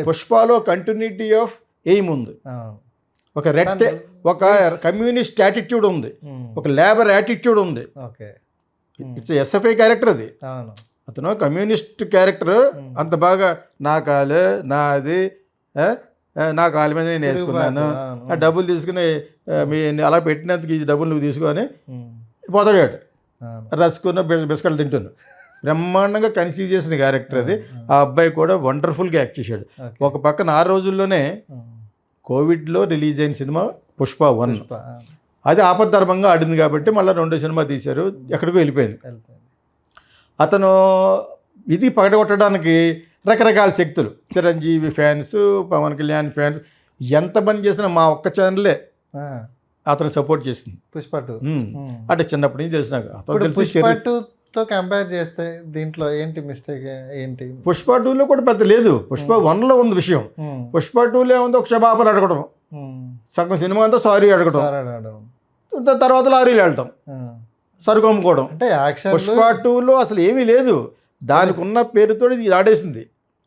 పుష్పలో continuity of aim ఉంది, ఒక communist attitude ఉంది, ఒక లేబర్ యాటిట్యూడ్ ఉంది. ఇట్స్ ఎస్ఎఫ్ఐ క్యారెక్టర్ అది. అతను కమ్యూనిస్ట్ క్యారెక్టర్. అంత బాగా నా కాలు నాది, నా కాలు మీద నేను వేసుకున్నాను, ఆ డబ్బులు తీసుకుని మీ అలా పెట్టినందుకు ఈ డబ్బులు నువ్వు తీసుకొని పోతాడు. రసుకున్న బిస్కెట్లు తింటున్నాను. బ్రహ్మాండంగా కన్సీవ్ చేసిన క్యారెక్టర్ అది. ఆ అబ్బాయి కూడా వండర్ఫుల్గా యాక్ట్ చేశాడు. ఒక పక్కన ఆ రోజుల్లోనే కోవిడ్లో రిలీజ్ అయిన సినిమా పుష్ప 1, అది ఆపద్ధర్మంగా ఆడింది కాబట్టి మళ్ళీ 2వ సినిమా తీశారు, ఎక్కడికో వెళ్ళిపోయింది. అతను ఇది పగడగొట్టడానికి రకరకాల శక్తులు, చిరంజీవి ఫ్యాన్స్, పవన్ కళ్యాణ్ ఫ్యాన్స్, ఎంతమంది చేసినా మా ఒక్క ఛానలే అతను సపోర్ట్ చేసింది. పుష్ప 2 అంటే చిన్నప్పటి నుంచి తెలిసినాక. పుష్ప 2తో కంపేర్ చేస్తే దీంట్లో ఏంటి మిస్టేక్ ఏంటి? పుష్ప 2లో కూడా పెద్ద లేదు, పుష్ప 1లో ఉంది విషయం. పుష్ప 2లో ఏముంది, ఒక క్షమాపణ అడగడం, సగం సినిమా అంతా సారీ అడగడం, తర్వాత లారీలు వెళ్ళటం, సరుకు అమ్ముకోవడం. అంటే పుష్ప 2లో అసలు ఏమీ లేదు, దానికి ఉన్న పేరుతో ఇది ఆడేసింది.